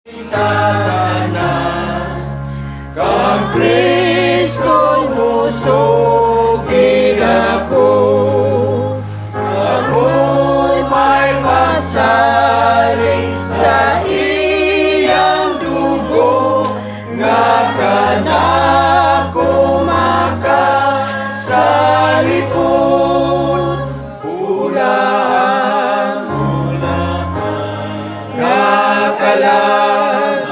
Satanas, kang Kristo'y musugid ako, ako'y may masalig sa iyang dugo, nga kanako makasalipod. Ulahan, nga kalag,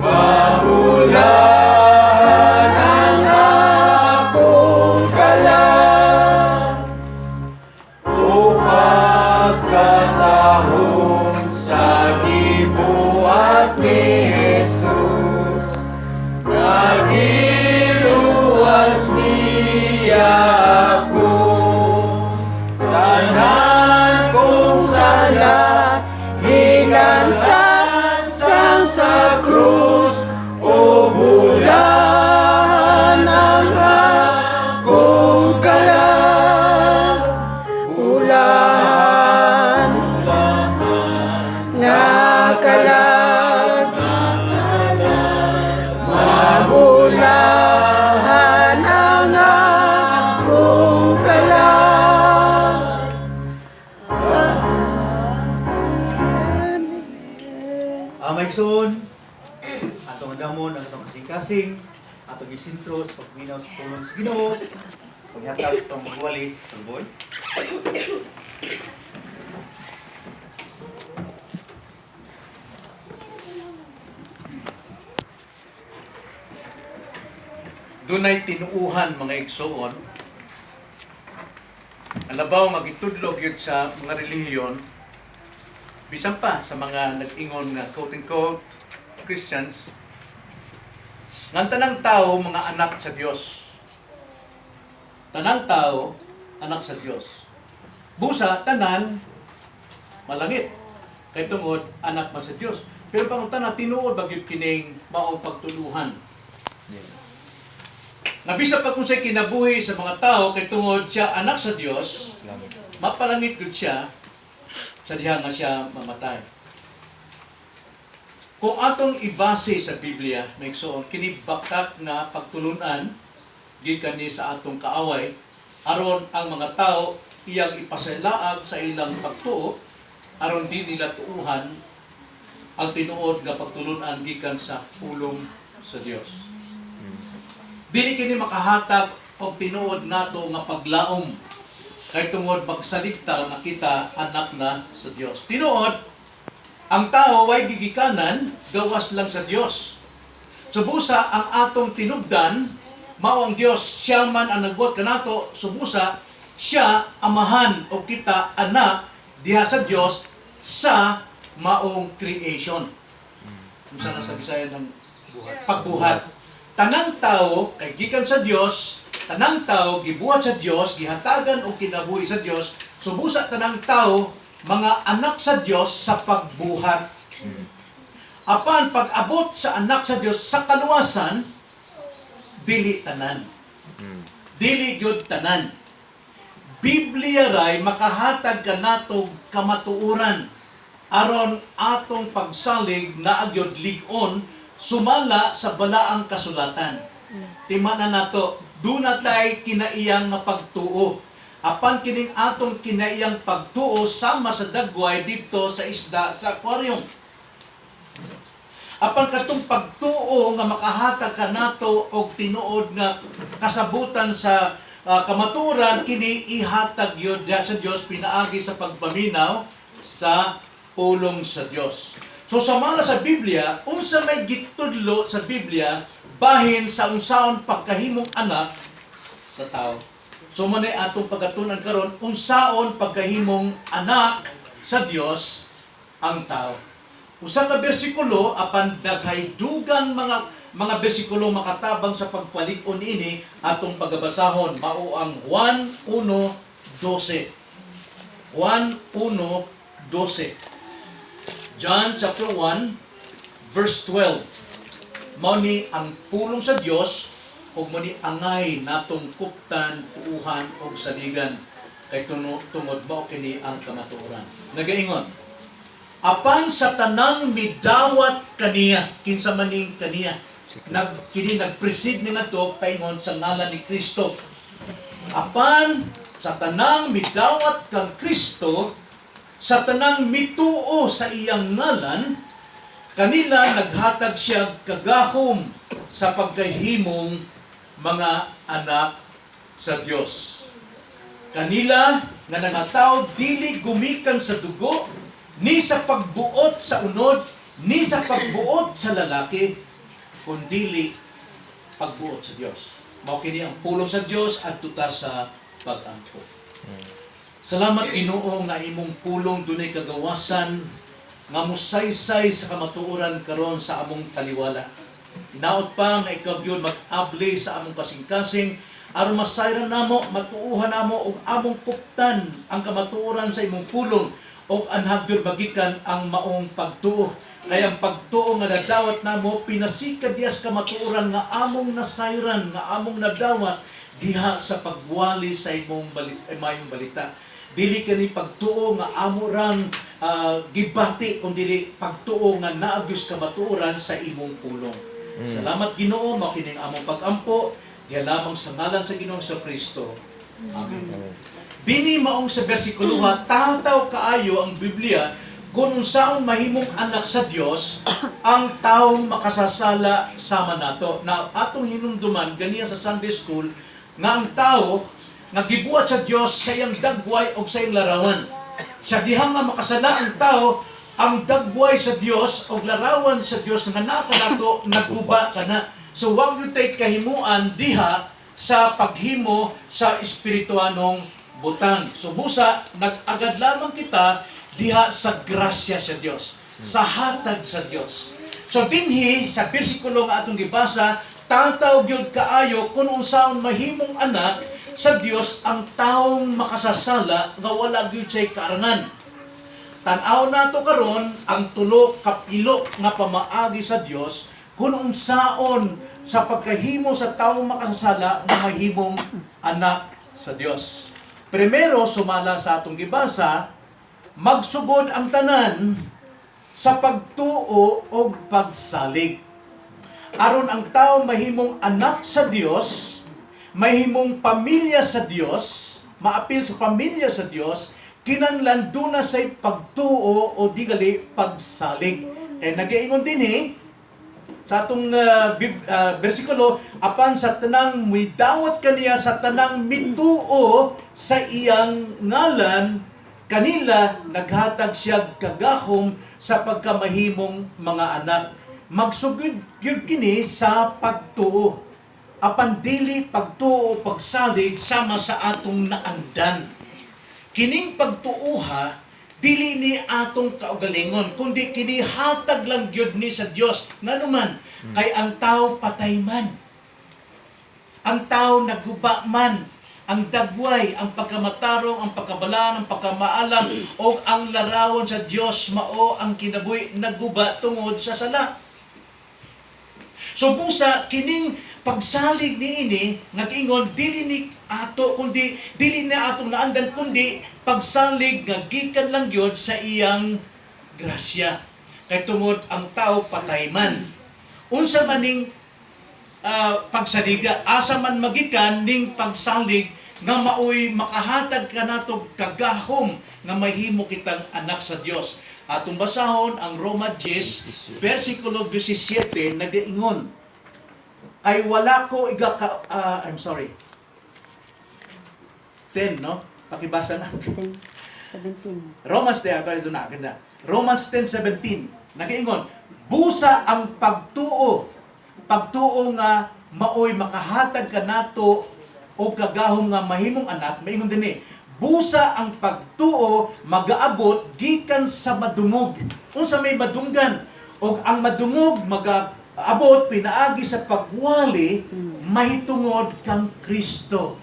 mabulahan ang akong kalag, o pagkatahong sa gibuhat ni Jesus, nagiluwas niya ako, tanan kong sala ginansan sa krus, o bulahan ang akong kalag. Bulahan nga kalag, mabulahan ang akong kalag. Maigsoon, atong adamon, ang atong kasing-kasing, atong isintro sa pagminaw sa pulong sa Ginoo, paghatag sa itong magwali, sa boy. Dunay tinuuhan mga igsoon, ang labaw magitudlog yun sa mga relihiyon, bisan pa sa mga nag-ingon nga quote-unquote Christians, ng tanang tao mga anak sa Diyos. Tanang tao, anak sa Diyos. Busa, tanan, malangit. Kaya tungod, anak man sa Diyos. Pero pang tanan, tinuod bagyod kining maong pagtuluhan. Nabisa pa kung sa'y kinabuhi sa mga tao, kay tungod siya anak sa Diyos, mapalangit gud siya, sa diha nga siya mamatay. Kung atong ibase sa Biblia, naigsoon, kini bakak nga pagtulunan gikan ni sa atong kaaway, aron ang mga tao iyang ipasalaag sa ilang pagtuo, aron di nila tuuhan ang tinuod nga pagtulunan gikan sa pulong sa Dios. Dili kini makahatag og tinuod nato nga paglaom, kay tungod magsaligta nga kita anak na sa Dios. Tinuod, ang tao way gigikanan, gawas lang sa Dios. Subusa ang atong tinubdan, mao ang Dios, siya man ang nagbuhat kanato, subusa siya amahan o kita anak diha sa Dios sa maong creation. Kung saan sa Bisaya ng pagbuhat. Tanang tao kay gikan sa Dios, tanang tao gibuhat sa Dios, gihatagan o kinabuhi sa Dios, subusa tanang tao mga anak sa Dios sa pagbuhat. Apan pag-abot sa anak sa Dios sa kaluwasan, dili tanan. Dili gyud tanan. Biblia ray makahatag kanato kamatuoran aron atong pagsalig na agyod lig-on sumala sa balaang kasulatan. Timanan nato, dunat lay kinaiyang nga pagtuo. Apan kining atong kinaiyang pagtuo sama sa dagway dito sa isda sa aquarium. Apan katong pagtuo nga makahatag kanato og tinuod nga kasabutan sa kamaturan, kini ihatag yun sa Dios pinaagi sa pagpaminaw sa pulong sa Dios. So samala sa Biblia, unsa may gitudlo sa Biblia bahin sa unsaon pagkahimong anak sa tao. So manay atong pagatunan karon unsaon pagkahimong anak sa Dios ang tao. Usa ka bersikulo apan daghay dugang mga bersikulo makatabang sa pagpalig-on ini atong pagabasahon, mao ang Juan 1:12. Juan 1:12. John chapter 1 verse 12. Mao ni ang pulong sa Dios ug mo ni angay natong kuptan, tuuhan og saligan kay tungod mao kini ang kamatuoran. Nagaingon, apan sa tanang midawat kaniya, kinsa maning kaniya, kini nag-precede ni nato paingon sa ngalan ni Kristo. Apan sa tanang midawat kang Kristo, sa tanang mituo sa iyang ngalan, kanila naghatag siya kagahom sa pagkahimong mga anak sa Dios. Kanila nga nangataw dili gumikan sa dugo, ni sa pagbuot sa unod, ni sa pagbuot sa lalaki, kundili pagbuot sa Dios. Mao kini ang pulong sa Dios adto ta sa pag-ampo. Salamat Ginoo nga imong pulong dunay kagawasan nga musaysay sa kamatuoran karon sa among taliwala. Naot pa nga ikaw gyud mag-abli sa among kasing-kasing aron masayran namo, matuuhan namo og among kuptan ang kamatuoran sa imong pulong og anhag gyud magikan ang maong pagtuo. Kaya ang pagtuo nga nadawat namo pinasikad diyas kamatuoran nga among nasayran, nga among nadawat diha sa pagwali sa imong mayong balita. Dili kani pagtuo nga amo rang gibati kundi pagtuo nga naagos kamatuoran sa imong pulong. Salamat Ginoo, mao kining among pag-ampo diha lamang sa ngalan sa Ginoong Kristo. Amen. Bini maong sa bersikulo tataw kaayo ang Biblia kung unsaon mahimong anak sa Dios ang taong makasasala sama nato. Na atong hinumduman ganiya sa Sunday School nga ang tao nga gibuhat sa Dios sa iyang dagway o sa iyang larawan. Sa dihang nga makasala ang tao, ang dagway sa Dios o larawan sa Dios nga nakanato naguba kana. So wag you take kahimuan diha sa paghimo sa espirituanong butang. So busa nag-agad lamang kita diha sa grasya sa Dios, sa hatag sa Dios. So dinhi sa bersikulo nga atong gibasa, tataw gyud kaayo kung unsaon mahimong anak sa Dios ang taong makasasala nga wala gyud say kaarangan. Tan-aw nato karon ang tulo kapilo nga pamaagi sa Dios kung unsaon sa pagkahimo sa taong makasasala nga mahimong anak sa Dios. Primero, sumala sa atong gibasa, magsugod ang tanan sa pagtuo o pagsalig. Aron ang tao mahimong anak sa Dios, mahimong pamilya sa Dios, maapil sa pamilya sa Dios, kinahanglan duna say pagtuo o digali pagsalig. Kaya nag-iingon din sa atong bersikulo, apan sa tanang midawat kaniya sa tanang mituo sa iyang ngalan, kanila naghatag siya kagahom sa pagkamahimong mga anak. Magsugod yun kini sa pagtuo. Apan dili pagtuo pagsalig sama sa atong naandan. Kining pagtuuha dili ni atong kaugalingon kundi kini hatag lang gyud ni sa Dios nganuman kay ang tao patay man, ang tao naguba man, ang dagway, ang pagkamatarong, ang pagkabalaan, ang pagkamaalam o ang larawan sa Dios mao ang kinabuhi naguba tungod sa sala. So busa kining pagsalig niini nag-ingon dili ni ato kundi dili na atong naandan kundi pagsalig nga gikan lang gyud sa iyang grasya. Kay tungod ang tao patay man. Unsa man ning pagsaliga, asa man magikan ning pagsalig nga maoy makahatag kanatog kagahom nga mahimo kitang anak sa Dios. Atong basahon ang Roma 10 bersikulo 17 nag-ingon ay wala ko I'm sorry. 10, no? Pakibasa na. 17. Romans 10, ito na, ganda. Romans 10:17. Nag-iingon, busa ang pagtuo. Pagtuo nga maoy makahatag ka nato o kagahom nga mahimong anak, maingon din busa ang pagtuo magaabot gikan sa madungog. Unsa may madunggan o ang madungog magaabot pinaagi sa pagwali mahitungod kang Kristo.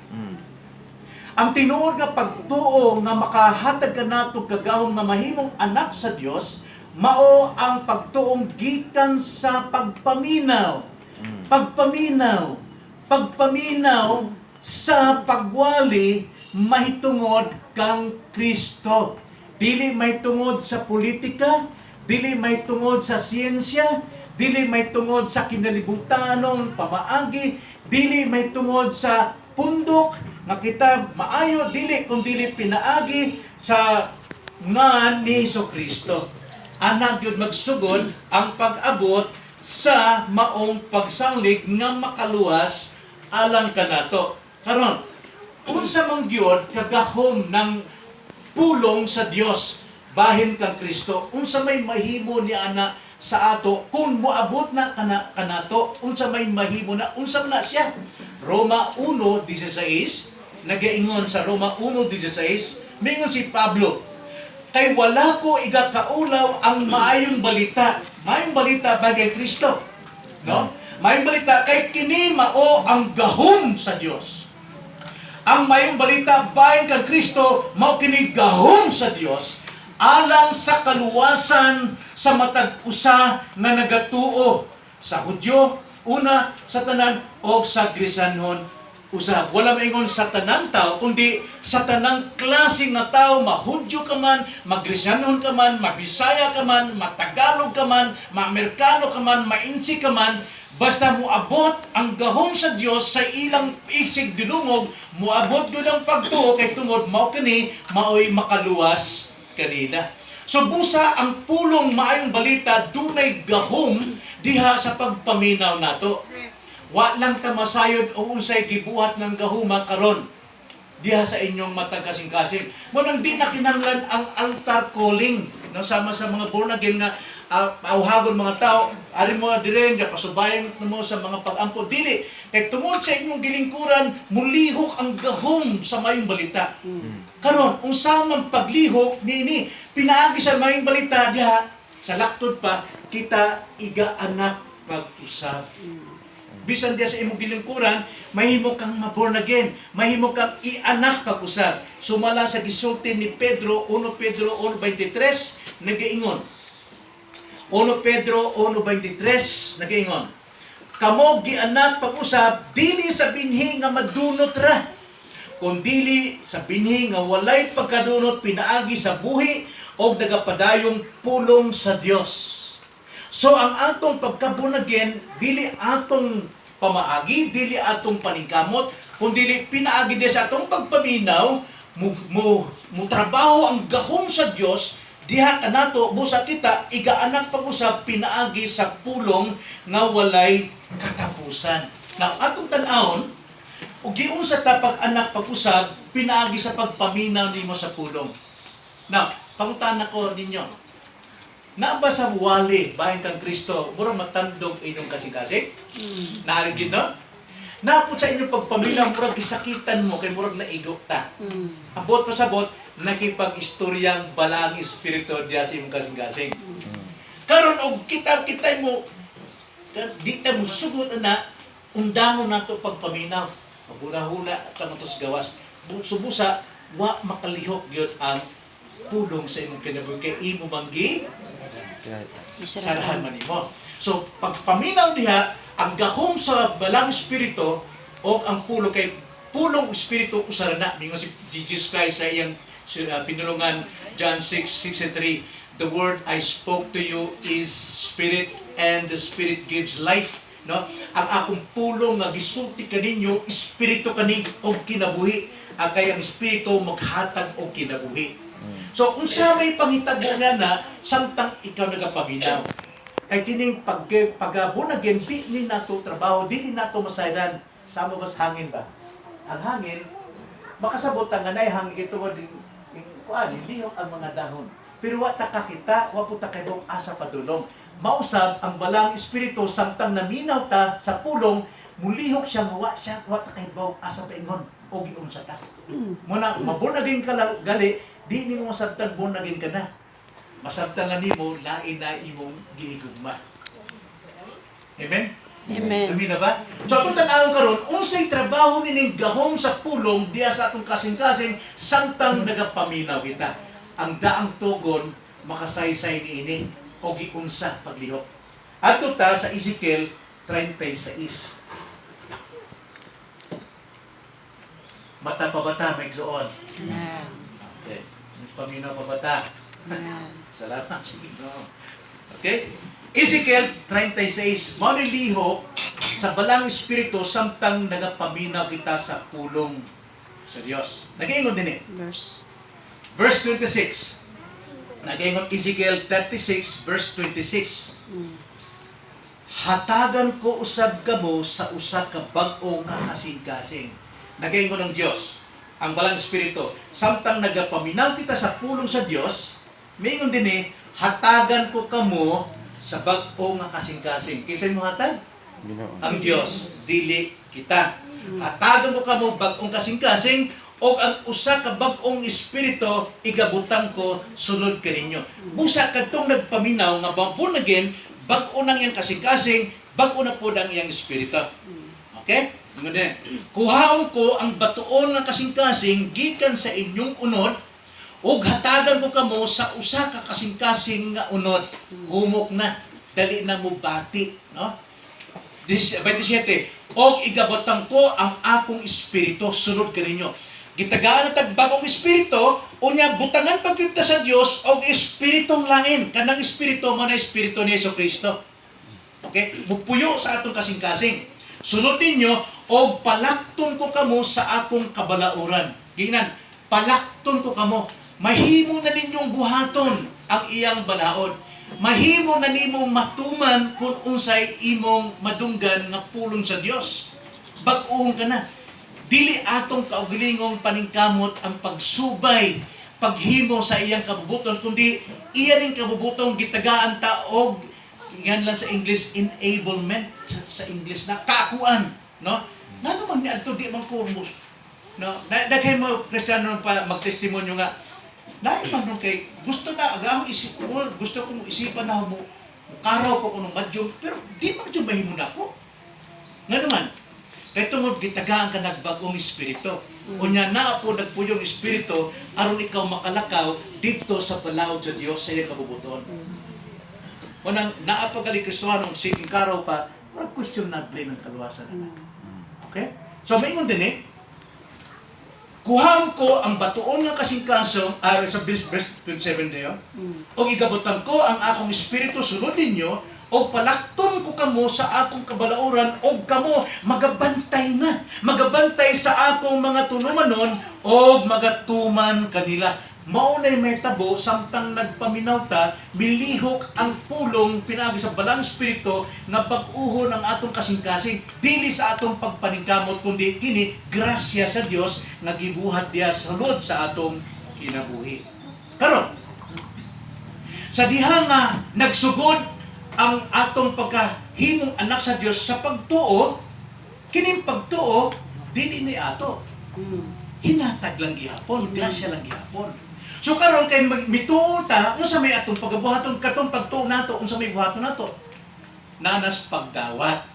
Ang tinuod nga pagtuo nga makahatag ka nato kagahom nga mahimong anak sa Dios mao ang pagtuong gikan sa pagpaminaw. Pagpaminaw sa pagwali mahitungod kang Kristo. Dili may tungod sa politika, dili may tungod sa siyensya, dili may tungod sa kinalibutanong pamaagi, dili may tungod sa pundok nga kita maayo, dili kung dili pinaagi sa nga ni Jesucristo. Anak yun magsugod ang pag-abot sa maong pagsanglig nga makaluwas alang kanato. Karon, unsa man gyud kagahom ng pulong sa Dios bahin kang Kristo, unsa may mahimo ni ana sa ato kung moabot na kanato, unsa may mahimo na, unsa man na siya. Roma 1:16 nagaingon sa Roma 1:16, mingon si Pablo, kay wala ko igakaulaw ang maayong balita. Maayong balita bagay Kristo. No? Maayong balita kay kini mao ang gahom sa Dios. Ang maayong balita bahin kang Kristo mao kini gahom sa Dios alang sa kaluwasan sa matag usa nga nagatuo sa Hudyo una, sa tanan o sa Grisanhon usab. Wala maingon sa tanang tao, kundi sa tanang klase nga tao, mahudyo ka man, magrisanhon ka man, mabisaya ka man, matagalog ka man, maamerikano ka man, mainsi ka man, basta muabot ang gahom sa Dios sa ilang isig dinungog, muabot gyud ang pagtuo kay tungod mao kini maoy makaluwas kanila. So busa ang pulong maayong balita dunay gahom diha sa pagpaminaw nato. Wa lang ta masayod o unsay gibuhat ng gahuma karon diha sa inyong mata kasing-kasing. Mo nang di na kinahanglan ang altar calling no sama sa mga born again nga pauhagon mga tao, ari mo dire nga pasubayan mo sa mga pag-ampo dili kay tungod sa inyong gilingkuran mulihok ang gahom sa mayong balita. Karon unsa man paglihok niini pinaagi sa mayong balita diha sa laktod pa kita iga-anak pag-usab. Bisan diya sa imong gilingkuran, mahimo kang ma-born again, mahimo kang i-anak pag-usab. Sumala sa gisulti ni Pedro, 1 Pedro 1:23, nagaingon. 1 Pedro 1:23, nagaingon. Kamo gi-anak pag-usab, dili sa binhi nga madunot ra, kundili sa binhi nga walay pagkadunot pinaagi sa buhi o nagapadayong pulong sa Dios. So ang atong pagkabunagin, dili atong pamaagi, dili atong paningkamot, kundi pinaagi din sa atong pagpaminaw, mo trabaho ang gahom sa Dios, diha kanato busa kita igaanak pag-usab pinaagi sa pulong nga walay katapusan. Now atong tan-awon, ug giun sa tapag anak pag-usab pinaagi sa pagpaminaw nimo sa pulong. Now, pangutana ko ninyo, na ba sa wali bahin kang Kristo mura matandog inyong kasing-kasing? Naaring gid no? Napod sa inyong pagpaminaw murag gisakitan mo kay murag naigo ta. Abot pa sabot nakipag-istoryang balang espiritu diya sa imong kasing-kasing. Karon og kita mo di ta mo sugod na undangon nato pagpaminaw. Paguna-huna ta nato sa gawas. Subusa wa makalihok gyud ang pulong sa imong kinabuhi kay imo manggi sarahan man nimo. So pagpaminaw diha ang gahom sa balang espiritu o ang pulong kay pulong espiritu usara na mingon si Jesus Christ sa iyang pinulungan John 6:63, the word I spoke to you is spirit and the spirit gives life. No, ang akong pulong nga gisulti kaninyo espiritu kani og kinabuhi, kay ang espiritu maghatag og kinabuhi. So, kung siya may pangitago na samtang ikaw nagapaminaw. Kay kining pagabunagin, di ni nato trabaho, di ni nato masaydan. Sama ba sa hangin ba? Ang hangin, makasabot ang ganay, hangin ito mo din, lihok ang mga dahon. Pero wa ta kakita, wa po ta kaybong asa padulong. Mausab ang balang espiritu, samtang naminaw ta sa pulong, mulihok siya, wa ta kaybong asa paingon, o giun sa ta. Muna, mabunagin ka lang, gali, di nimo masabtan bunagin ka na. Masabtan nga nimo lain na imong gihigugma. Amen? Amen. Amen na ba? So atong tan-awon karon, unsay trabaho nining gahom sa pulong diya sa atong kasing-kasing samtang nagapaminaw kita. Ang daang tugon makasaysay niini o giunsa paglihok. Adto ta sa Ezekiel 36. Mata pa bata may igsoon. Okay. Paminaw pa bata. Ayan. Salamat sa Ginoo. Okay? Ezekiel 36, maniliho sa balang espiritu samtang nagapaminaw kita sa pulong sa Dios. Nag-iingon din Verse 26. Nag-iingon Ezekiel 36 verse 26. Hatagan ko usab kamo sa usa ka bag-o nga kasing-kasing. Nag-iingon ng Dios ang balang espiritu samtang nagapaminaw kita sa pulong sa Dios, mingon din hatagan ko kamo sa bag-o nga kasing-kasing. Kisay mo hatag? Ang Dios, dili kita. Hatagan ko kamo bag-ong kasing-kasing o ang usa ka bag-ong espiritu igabutang ko sunod kaninyo. Busa kadtong nagpaminaw nga born again, bag-o nang yang kasing-kasing, bag-o na po ang iyang espiritu. Okay? Ngayon, kuhaon ko ang batuon nga kasing-kasing gikan sa inyong unod ug hatagan ko kamo sa usa ka kasing-kasing nga unod. Humok na, dali na mo bati, no? 27. Og igabutang ko ang akong espiritu sunod kaninyo. Gitagaan na tagbagong espiritu, unya butangan pagkita sa Dios og espiritong lain. Kanang espiritu mo na espiritu ni Jesucristo. Okay? Mupuyo sa atong kasing-kasing. Sunod ninyo og palakton ko kamo sa akong kabalauran. Ginan, palakton ko kamo. Mahimo na ninyong buhaton ang iyang balaod. Mahimo na nimong matuman kung unsay imong madunggan nga pulong sa Dios. Bag-uong ka na. Dili atong kaugalingong paningkamot ang pagsubay, paghimo sa iyang kabubuton, kundi iya ring kabubutong gitagaan ta og yan lang sa English enablement sa English na kaakuan, no? Ngano man ni adto di man ko no? Daghay mo Kristiyano pa magtestimonyo nga man nung kay gusto na agam isip ko, gusto ko isipan na mo karaw ko kuno madyo, pero di man jud mahimo nako. Ngano man? Kay tungod gitagaan ka nagbag-ong espiritu. Unya naa po nagpuyong espiritu aron ikaw makalakaw dito sa balaod sa Dios sa iyang kabubuton. Unang naa pagali Kristiyanong sige karaw pa, wala questionable ng kaluwasan na. Okay? So maingon din kuhaan ko ang batuon nga kasing-kasong sa verse 27 niyo. O igabutan ko ang akong espiritu sunod ninyo o palakton ko kamo sa akong kabalauran o kamo magabantay sa akong mga tunumanon o magatuman kanila. Maunay may tabo samtang nagpaminaw ta milihok ang pulong pinagi sa balang espiritu nga pag-uhon ang atong kasing-kasing dili sa atong pagpaningkamot kundi kini grasya sa Dios nga gibuhat diha sulod sa atong kinabuhi. Karon sa diha nga nagsugod ang atong pagkahimong anak sa Dios sa pagtuo, kining pagtuo dili ni ato. Hinatag lang gihapon, grasya lang gihapon. So karon kay mituo ta unsa may atong pagabuhaton katong pagtuo nato unsa may buhaton nato? Nanas pagdawat.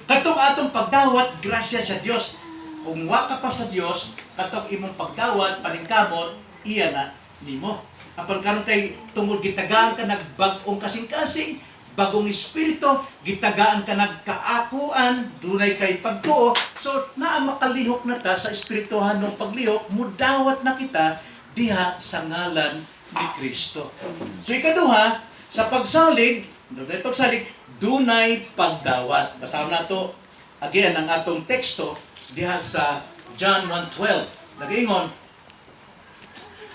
Katong atong pagdawat grasya sa Dios. Kung wa ka pa sa Dios, katong imong pagdawat paningkamot iya na nimo. Apan karon kay tungod gitagaan ka nagbag-ong kasing-kasing, bagong espiritu, gitagaan ka nagkaakuan, dunay kay pagtuo. So naa makalihok na ta sa espirituhan ng paglihok, mudawat na kita diha sa ngalan ni Kristo. So ikaduha, sa pagsalig, dunay pagdawat. Basahan nato again ang atong teksto diha sa John 1:12. Nag-ingon,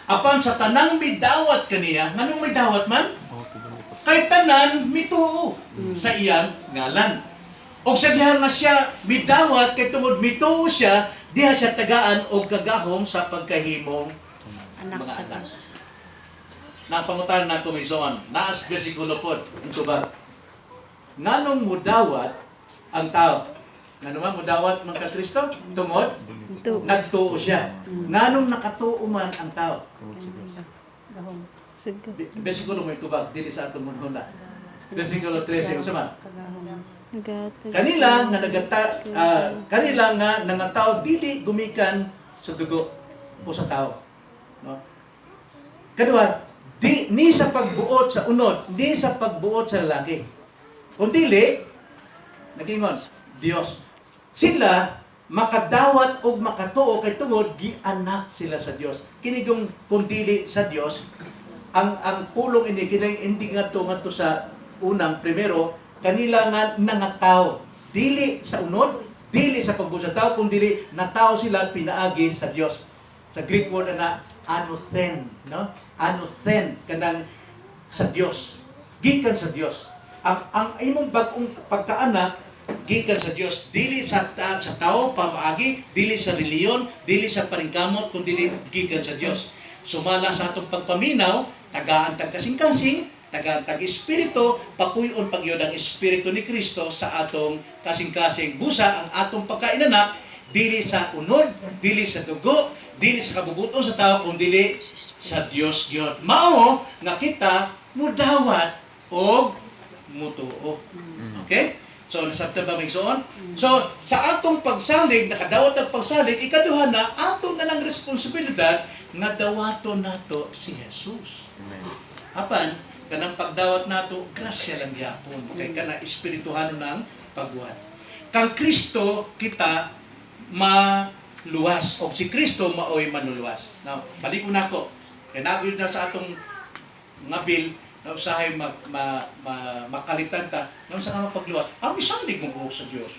apan sa tanang midawat kaniya, nganong may dawat man? Kay tanan mituo sa iyang ngalan. O sa diha nga siya midawat kay tungod mituo siya, diha siya tagaan og kagahom sa pagkahimong Anak mga sa anak. Diyos. Napangutan nato may zoon. Naas bersikulo pod. Ito ba? Nganong mudawat ang tao? Ngano man mudawat man ka Kristo? Tungod? Ito. Nagtuo siya. Nganong nakatuo man ang tao? Gahong. Sige. Bersikulo mo itubag. Dili sa atong munhuna. Bersikulo 13. Sa man? Kagahong. Kanila nga nangataw dili gumikan sa dugo o sa tao. No? Kadua, ni sa pagbuot sa unod, ni sa pagbuot sa lalaki. Kung dili, nag-ingon, Dios. Sila makadawat o makatuo kay tungod gianak sila sa Dios. kinigong kundili sa Dios, ang pulong ini kinay hindi ngadto sa unang primero kanila nga nangataw dili sa unod, dili sa pagbusa tao kundi nataw sila pinaagi sa Dios. Sa Greek word na anothen, no? Anothen kanang sa Dios. Gikan sa Dios. Ang imong bag-ong pagkaanak gikan sa Dios, dili sa tao pamaagi, dili sa reliyon, dili sa paningkamot kundi gikan sa Dios. Sumala sa atong pagpaminaw, tagaan tag kasing-kasing, tagaan tag espiritu, pakuyon pagyod ang espiritu ni Kristo sa atong kasing-kasing busa ang atong pagkainanak, dili sa unod, dili sa dugo, dili sa kabubuton sa tao kundi sa Dios gyud. Mao nga kita mudawat og mutuo. Okay? So, nasabtan ba may igsoon? So, sa atong pagsalig, nakadawat ang pagsalig, ikaduha na, atong na lang responsibilidad nga dawaton nato si Jesus. Apan, kanang pagdawat nato, grasya lang gyapon. Kay kana espirituhano ng pagbuhat. Kang Kristo kita maluwas o si Kristo maoy manuluwas. Now, balik ko nako. Kay nagud na sa atong nga bill na usahay makalitan ta nang sa kanang pagluwas. Ang misalig mo buhok sa Dios.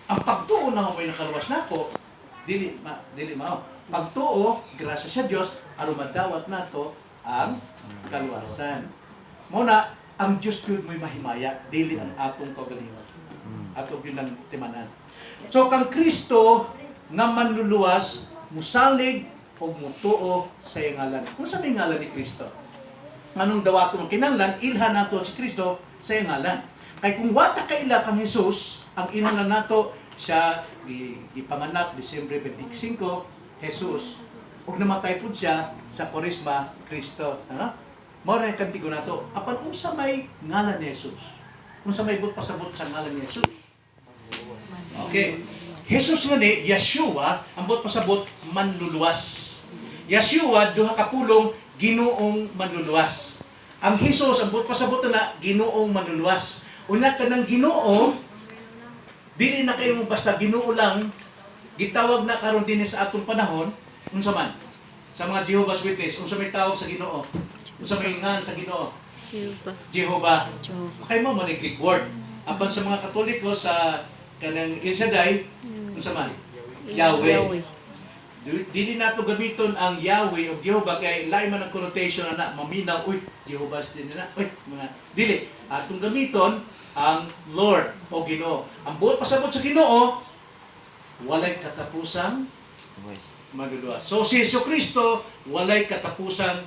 Ang pagtuo na mo'y nakaluwas nako, dili mao. Pagtuo, grasya sa Dios, aron madawat nato ang kaluwasan. Muna, ang Diyos yun mo'y mahimaya, dili ang atong kaugalingon. Atong yun ang timanan. So, kang Kristo nga manluluwas, musalig o mutuo sa ngalan. Kung sa ngalan ni Kristo? Anong dawato ng kinahanglan, ilhan nato si Kristo sa ngalan. Kay kung wata kaila kang Jesus, ang ilhan nato siya ipanganak Disyembre 25, Jesus. Ug namatay pud siya sa Korisma, Kristo. Ano? Mao na kantigo nato. Apan unsa may ngalan ni Jesus? Unsa may pasabot sa ngalan ni Jesus? Okay. Jesus nga ni Yeshua, ang bot pasabot manluluwas. Yeshua duha ka pulong Ginoong manluluwas. Ang Jesus ang bot pasabot na Ginoong manluluwas. Una ka ng Ginoo, dili na kayo basta Ginoo lang, gitawag na karon din sa atong panahon, unsa man sa mga Jehovah's Witness, unsa may tawag sa Ginoo? Unsa may ngan sa Ginoo? Jehovah. Kay mo man Greek word. Apan sa mga Katoliko sa kanang El Shaddai, unsa man? Yahweh. Dili nato gamiton ang Yahweh o Jehovah kay lain man ang connotation na maminaw, uy, Jehovah din na, uy, mga dili. Atong gamiton ang Lord o Ginoo. Ang buot pasabot sa Ginoo, walay katapusang manluluwas. So si Jesucristo walay katapusang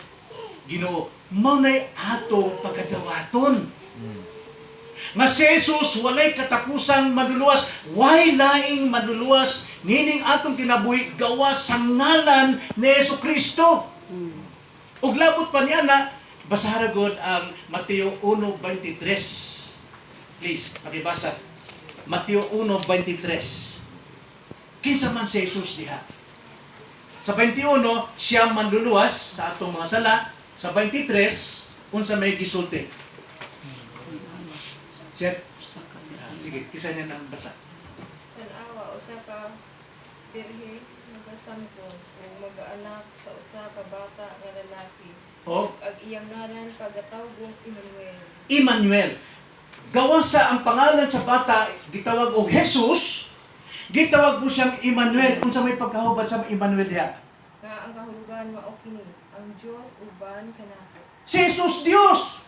Ginoo. Mao nay atong pagadawaton. Nga si Jesus walay katapusang manluluwas, way laing manluluwas nining atong kinabuhi gawa sa ngalan ni Jesucristo. Ug labot pa niya na basahara gud ang Mateo 1:23. Please, pakibasa. Mateo 1:23. Kinsa man si Jesus diha? Sa 21, siya manluluwas sa atong mga sala. Sa 23, unsa may gisulti? Siya, sige, kisa niya nang basa. Tanawa, usa ka birhe, nagasampo, ug mag-anak sa usa ka bata nga lalaki. O, Ag iyang ngalan pagatawgong Emmanuel. Emmanuel. Gawa sa ang pangalan sa bata, gitawag og Jesus, gitawag po siyang Emmanuel. Kung sa may pagkahubad sa Emmanuel diha. Nga ang kahulugan mao kini, ang Dios uban kanato. Si Jesus Dios.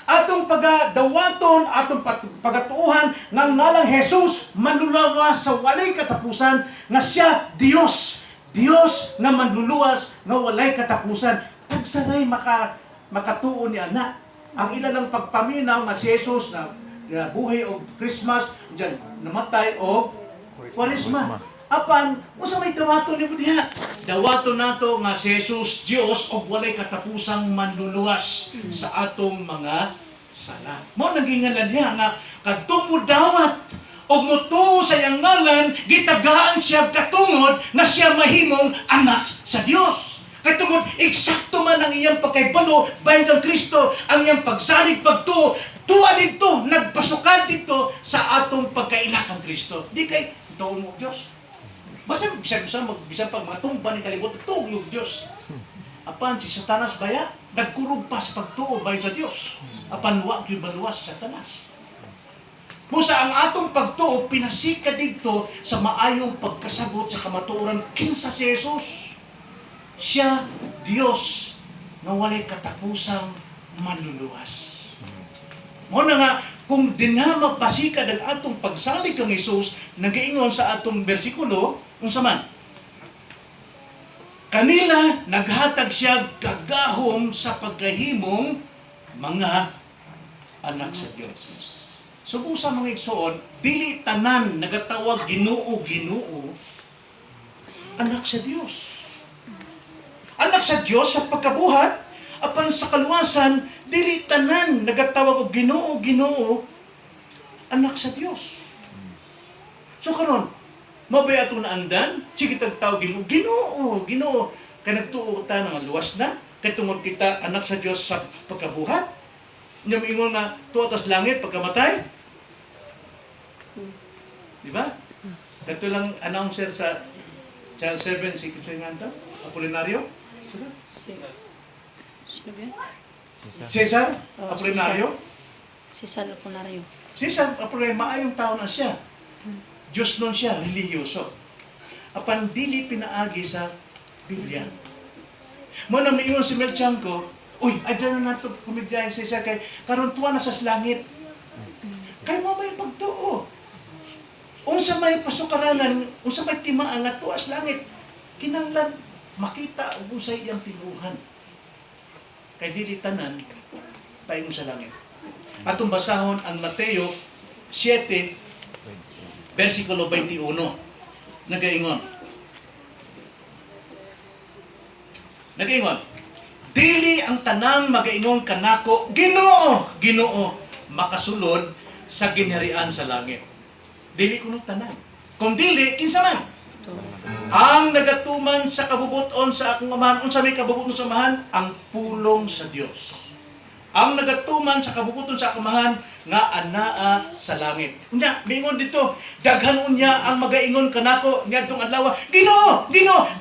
Atong pagadawaton, atong pagatuuhan ng ngalang Jesus, manluluwas sa walay katapusan nga siya Dios. Dios nga manluluwas nga walay katapusan. Tagsaray makatuon ni anak. Ang ilang pagpaminaw nga si Jesus na buhay o Christmas, diyan namatay o Kwaresma. Apan, usa may dawaton ni diha. Dawaton nato nga si Jesus Dios og walay katapusang manluluwas sa atong mga sala. Mao nagingalan diha nga kadtong mudawat og mutuo sa iyang ngalan, gitagaan siya katungod na siya mahimong anak sa Dios. Katungod eksakto man ang iyang pagkaybalo bahin kang Kristo, ang iyang pagsalig pagtuo, tuwa dito, nagpasukan dito sa atong pagkaila kang Kristo. Di kay tuo mo Dios. Basta bisan pag matumba ni kalibot, tuog yung Diyos. Apan si Satanas baya, nagkurog pa sa pagtuo bay sa Diyos. Apan wag yung baluwas si Satanas. Musa ang atong pagtuo, pinasika dito sa maayong pagkasagot sa kamatuoran kinsa si Jesus. Siya, Diyos, na walay katapusang manluluwas. Mo na nga, kung dinamag pasikad ang atong pagsalig kang Jesus, nag-iingon sa atong bersikulo, unsa man? Kanila, naghatag siya kagahom sa pagkahimong mga anak sa Diyos. So, sa mga igsoon, dili tanan nagatawag Ginoo, anak sa Diyos. Anak sa Diyos sa pagkabuhat, apan sa kaluwasan, dili tanan nagatawag og Ginoo, anak sa Diyos. So karon, mabay ato na andan, sige tagtawag Ginoo, kay nagtuo ta nga luwas na, kay tungod kita anak sa Diyos sa pagkabuhat. Nya moingon na tuwa tas langit pagkamatay. Di ba? Kato lang announcer sa Channel 7 si Kitsinganto, Apolinario. Cesar Apolinario. Cesar Apolinario. Cesar Apolinario, maayong tao na siya. Diyos nun siya, relihiyoso. Apan dili pinaagi sa Biblia. Mo na miingon si Melchanko, uy, adyan na nato kumigay sa isa kay karon tuwa na sa langit. Kay mo may pagtuo. Unsa may pasukaranan, unsa may timaan nga tuwa sa langit. Kinahanglan makita ug unsay iyang tinuhan. Kay dili tanan paingon sa langit. Atong basahon ang Mateo 7 versikulo 21. Nagaingon. Dili ang tanang magaingon kanako, Ginoo, makasulod sa ginharian sa langit. Dili kuno tanan. Kung dili, kinsa man? Ang nagatuman sa kabubuton sa akong amahan, unsa may kabubuton sa amahan? Ang pulong sa Dios. Ang nagatuman sa kabubuton sa akong amahan nga anaa sa langit. Unya, mingon dito, daghan unya ang magaingon kanako niadtong adlaw. Ginoo,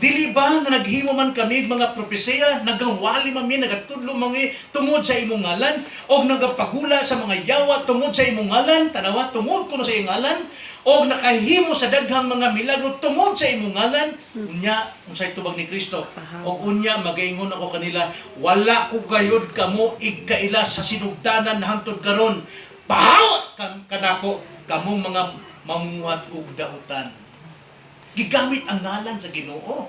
dili ba na naghimo man kami mga propesiya, nagawali man mi, nagatudlo man mi tungod sa imong ngalan, o nagapagula sa mga yawa tungod sa imong ngalan, tanawa tungod kuno sa imong ngalan, o nakahimo sa daghang mga milagro tungod sa imong ngalan. Unya, unsay tubag ni Kristo, o unya magaingon ako kanila, wala ko gayud kamo igkaila sa sinugdanan hangtod karon. Pahawat kanako kamong mga mamuhat ug dautan. Gigamit ang ngalan sa Ginoo.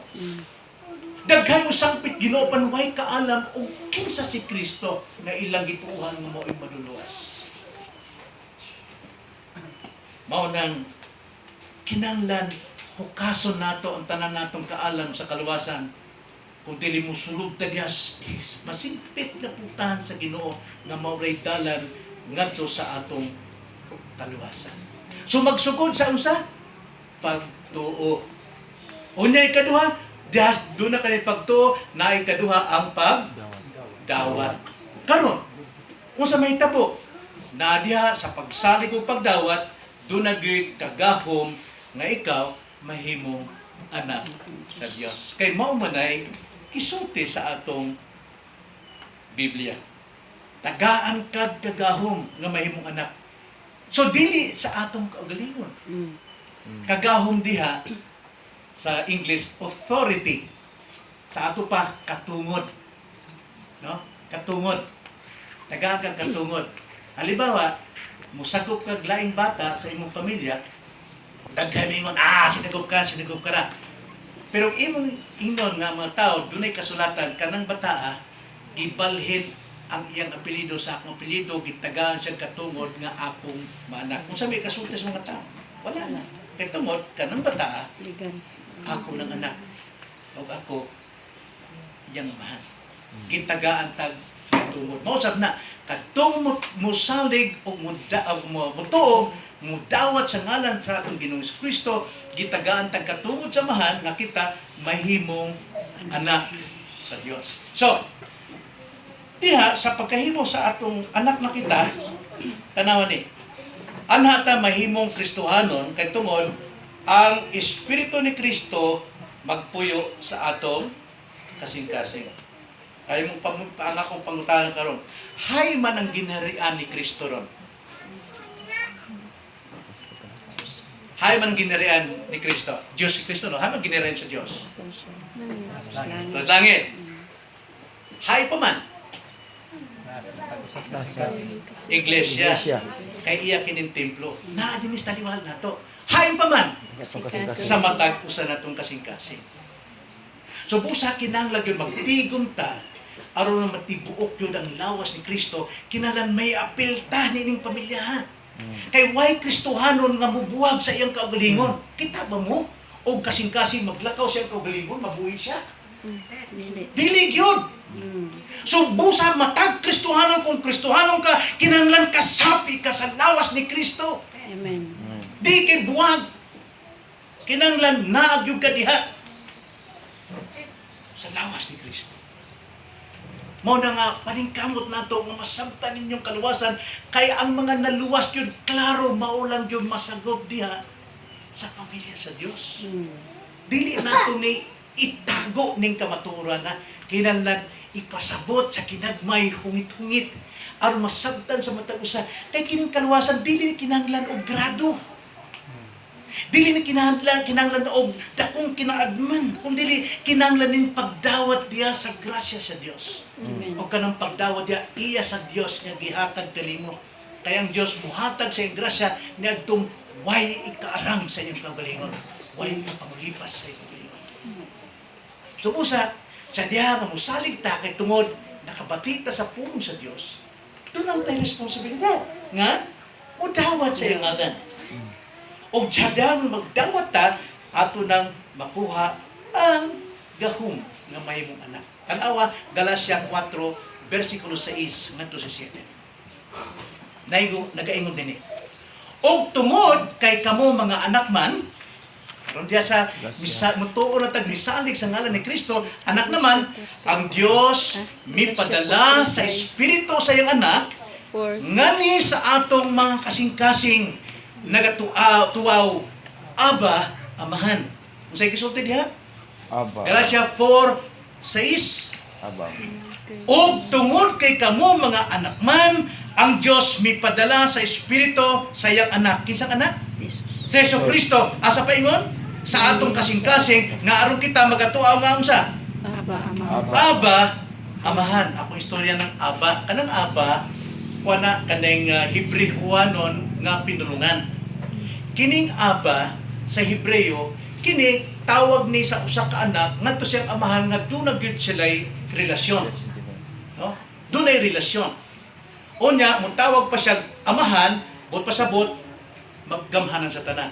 Daghan mo sangpit Ginoo panway kaalam og kinsa si Kristo na ilang gituohan nga mao maduluwas. Mao nang kinahanglan hukason nato ang tanan natong kaalam sa kaluwasan. Kung dili mo sulod tagyas, masingpit na putahan sa Ginoo nga mauray dalan ngadto sa atong kaluwasan. So magsugod sa unsa? Pagtuo. Unya ikaduha, doon na kay pagtuo, na ikaduha ang pagdawat. Karon, unsa may tabo? Na diha sa pagsalig ug pagdawat, doon na kagahom nga ikaw mahimong anak sa Dios. Kay mao manay isulti sa atong Biblia. Tagaan kag kagahom nga mahimong anak. So dili sa atong kaugalingon. Kagahom diha sa English authority. Sa ato pa katungod. No? Katungod. Tagaan kag katungod. Halimbawa, musagop kag laing bata sa imong pamilya, daghan mingon, sinagop ka ra. Pero imong ingon nga mga tao, dunay kasulatan kanang bataa gibalhin ang iyang apelyido sa akong apelyido, gitagaan siya katungod nga akong maanak. Kung sabi kasulti sa mga tao, wala na. Kaya tungod, kanang bata, ako ng anak. O ako, iyang amahan. Gitagaan tag katungod. Mausap na, katungod mo salig o mutuog, mudawat sa ngalan sa atong Ginoong Kristo, gitagaan tag katungod sa amahan, nga kita mahimong anak sa Dios. So, diha sa pagkahimo sa atong anak na kita, tanawan ni, anha ta mahimong Kristohanon kay tungod ang Espiritu ni Kristo magpuyo sa atong kasing-kasing. Ay mong akong pangutahan karon. Hay man ang ginharian ni Kristo ron. Hay man ang ginharian ni Kristo. Diyos si Kristo, no? Hay man ang ginharian sa Diyos. Sa langit. Hay pa man. Iglesia. Kay iya kining templo. Naa din sa liwal nato. Hay pa man. Sa matag usa natong kasing-kasing. So busa kinahanglan yun magtigom ta aron na matibuok yun ang lawas ni Kristo, kinahanglan may apil ta nining pamilyahan. Kay why Kristohanon nga mubuwag sa iyang kaugalingon? Kita ba mo? O kasing-kasing maglakaw siya ang kaugalingon, mabuhi siya? Dili yun. So busa matag Kristohanon, kung Kristohanon ka, kinahanglan kasapi ka sa lawas ni Kristo. Amen. Di kay buwag. Kinahanglan naagyog ka diha sa lawas ni Kristo. Mao na nga paningkamot nato nga masabtan ninyong kaluwasan, kay ang mga naluwas yun klaro mao lang yun masagop diha sa pamilya sa Dios. Dili nato ni itago ning kamaturan na kinahanglan ipasabot sa kinagmay hungit-hungit aron masabtan sa matag usa, kay kining kaluwasan dili kinahanglan og grado. Dili ni kinahanglan og dakong kinaagman, kundi kinahanglan ning pagdawat diya sa grasya sa Dios. O kanang pagdawat diya iya sa Dios nga gihatag kanimo. Kaya ang Dios muhatag sa iyang grasya niadtong way ikaarang sa iyong kaugalingon, way panglipas sa iyong kaugalingon. So usa sa diha nga mosalig ta kay tungod nakabati ta sa pulong sa Dios. Doon ang tayo responsibilidad nga mudawat sa iyong agan. O tiyadang magdawat ta, ato nang makuha ang gahom nga mahimong anak. Tanawa, Galacia 4, versikulo 6, ngadto sa 7. Nagaingon din o tungod kay kamo mga anak man, karon diya sa mutuo na tag misalig sa ngalan ni Kristo, anak naman, ang Dios mipadala sa Espiritu sa iyang anak, ngani sa atong mga kasing-kasing nagatuaw, Aba, Amahan. Kung sa'yo kisulti diha? Aba. Galacia 4:6. Aba. O tungod kay kamo mga anak man, ang Diyos mipadala sa Espiritu sa iyang anak. Kinsang anak? Jesus. Si Yesu Kristo. Asa pa ingon? Sa atong kasing-kasing, nga aron kita magatuaw nga unsa? Aba, Ama. Aba, Amahan. Ako istorya ng Aba. Kanang Aba, kuana kanang Hebrewanon nga pinulungan. Kining Aba sa Hebreo, kini tawag ni sa usa ka anak ngadto siyang amahan nga dunay gyud sila'y relasyon. No? Dunay relasyon. Unya mo tawag pa siya amahan, bot pasabot maggamhanan sa tanan.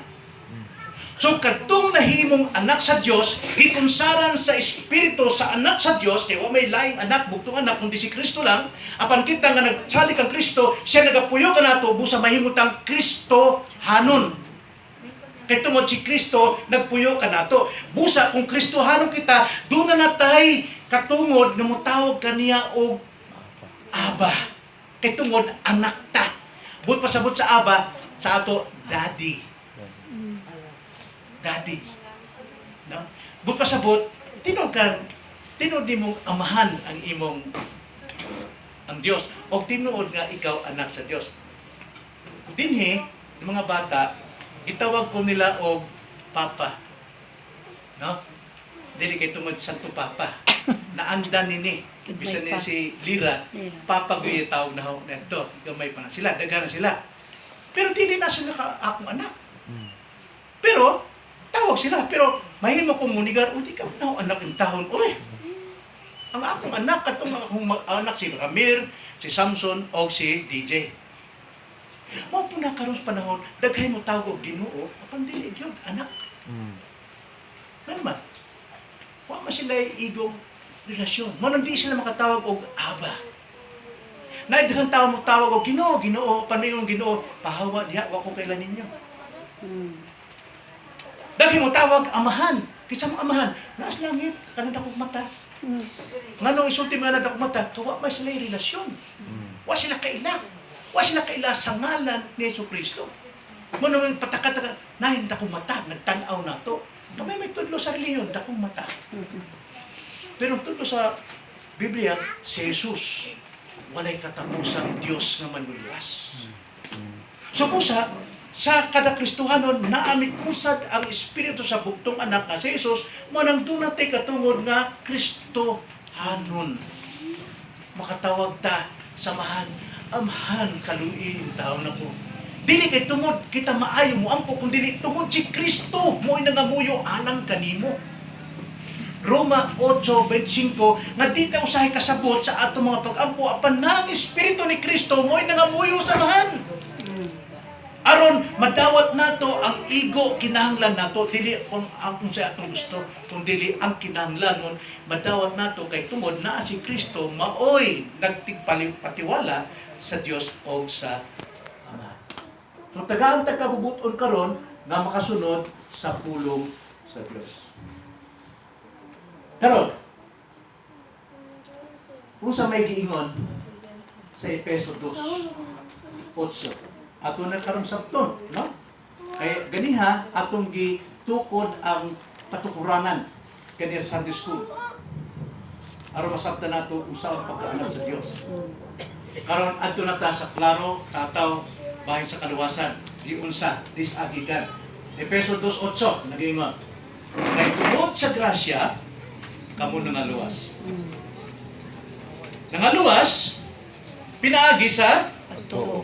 So kadtong nahimong anak sa Dios, gikunsaran sa Espiritu sa anak sa Dios, kay wa may laing anak bugtong anak kundi si Kristo lang. Apan kita nga nagsalik ang Kristo, siya nagapuyo kanato busa mahimutang Kristo hanon. Kay tungod si Kristo nagpuyo kanato. Busa kung Kristo hanon kita, doon na natay katungod nga motawag kaniya og Aba. Kay tungod anak ta. But pasabot sa Aba sa ato daddy. Daddy. No? But pasabot, tinod ni mong amahan ang imong ang Dios o tinuod nga ikaw anak sa Dios. Dinhi mga bata itawag ko nila og papa. No? Dili kay tungod Santo Papa. Naandan nini. Bisan ni si Lira, papa gyud tawag na ho neto. Gamay pa na sila, daghan na sila. Pero dili na sila akong anak. Pero tawag sila, pero mahimo kong munigar, di ka na anak ng tahon. Uy, ang akong anak, katong akong anak si Ramir, si Samson, o si DJ. Mao po na karon sa panahon, daghay mo tawag og Ginoo, apan dili gyud anak. Naman, wa man sila igong relasyon. Manang di sila makatawag og Aba. Naidaghan tao mo tawag og Ginoo, Ginoo, panayong Ginoo, pahawa diha, wa ko kailan ninyo. Daghi mo tawag amahan. Kisa mo amahan, naas langit, kanang dakong mata. Nganong isulti mga dakong mata, kawa may sila relasyon. Wa sila kaila. Wa sila kaila sa ngalan ni Jesu Kristo. Mo naman patakataka, nahin dakong mata, nagtanaw na to. Kamay may tudlo sa reliyon, dakong mata. Pero tudlo sa Biblia, si Jesus, walay katapusang Diyos nga manluluwas. So sa kada Kristohanon, naamit kusad ang Espiritu sa buktong anak nga si Jesus, mo nang dunatay katungod nga Kristohanon. Makatawag ta, samahan, amhan, kaluin, tao na ko. Dili kay tungod, kita maayo mo ampo, kung dili tungod si Kristo, mo'y nangamuyo anang kanimo. Roma 8:25, nga di ka usahay kasabot sa ato mga pag-ampo, apan nang Espiritu ni Kristo, mo'y nangamuyo samahan. Aron madawat nato ang igo kinahanglan nato, dili kung sa atong gusto, kung dili ang kinahanglanon, madawat nato kay tungod na si Kristo maoy nagtigpatiwala sa Dios o sa Ama. So tagaan ta kabubuton karon nga makasunod sa pulong sa Dios. Karon, kung sa may giingon sa Efeso 2:8, ato na karong sabton, no? Kaya ganiha atong gitukod ang patukuranan kaniya sa Sunday School. Aron masabtan nato usa ang pagkaanak sa Dios. Karon adto na ta sa klaro, tataw bahin sa kaluwasan, di unsa disagigan. Efeso 2:8 nagingon. Kay tungod sa grasya kamo nangaluwas. Nangaluwas pinaagi sa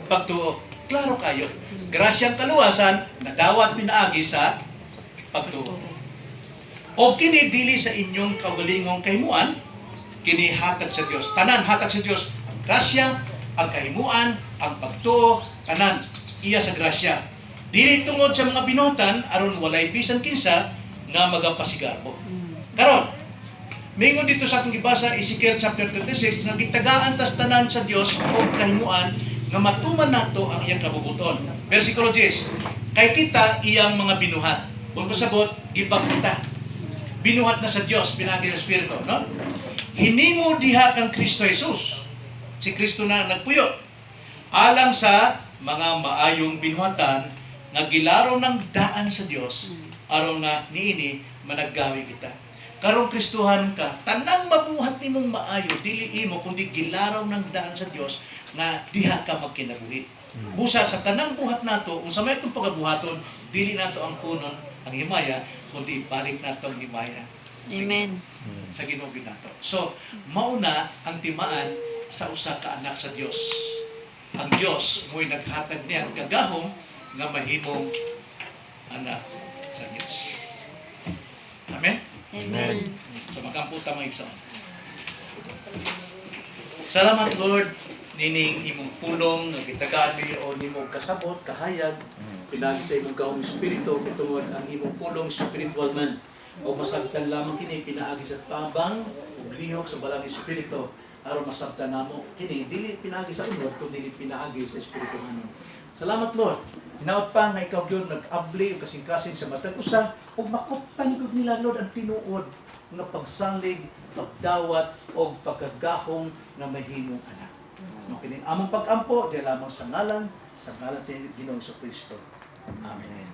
pagtuo. Klaro kayo. Grasyang kaluwasan nadawat pinaagi sa pagtuo. O kini dili sa inyong kaugalingong kahimuan, kini hatag sa Dios. Tanan hatag sa Dios. Ang grasya, ang kahimuan, ang pagtuo, tanan iya sa grasya. Dili tungod sa mga binutan aron walay bisan kinsa nga magapasigarbo. Karon, mingon dito sa atong gibasa Ezekiel chapter 36 nga gitagaan tas tanan sa Dios o kahimuan nga matuman nato ang iyang kabubuton. Versikulo 10. Kay kita iyang mga binuhat. Kung pasabot, gibag kita. Binuhat na sa Dios, pinagi ng Espiritu, no? Hinimo diha kang Kristo Jesus. Si Kristo na nagpuyo. Alang sa mga maayong binuhatan nga gilaro ng daan sa Dios aron nga niini managgawi kita. Karong Kristuhan ka, tanang mabuhat nimong maayo, dili imo kundi gilaraw ng daan sa Dios na diha ka magkinabuhi. Busa sa tanang buhat nato, unsa may itong pagabuhaton, dili nato ang punon, ang himaya, kundi ibalik nato ang himaya. Amen. Sa Ginoo nato. So, mauna ang timaan sa usa ka anak sa Dios. Ang Dios mo'y naghatag niya ang kagahom nga mahimong anak sa Dios. Amen? Amen. So makamputa mga isa. Salamat Lord nining imong pulong nga gitagaan mi o nimong kasabot kahayag pinagi sa imong kaong espiritu kitungod ang imong pulong spiritual man o masabtan lamang kini pinaagi sa tabang ug lihok sa balang espiritu aron masabtan namo kini dili pinaagi sa unod kundi pinaagi sa espiritu namo. Salamat Lord. Hinaot pa nga ikaw yun nag-abli o kasing-kasing sa matag usa o makuptan yun nila Lord ang tinuod nga pagsalig, pagdawat o pagkagahong nga mahimong anak. Kining among pag-ampo di lamang sa ngalan sa Ginoo Kristo. Amen.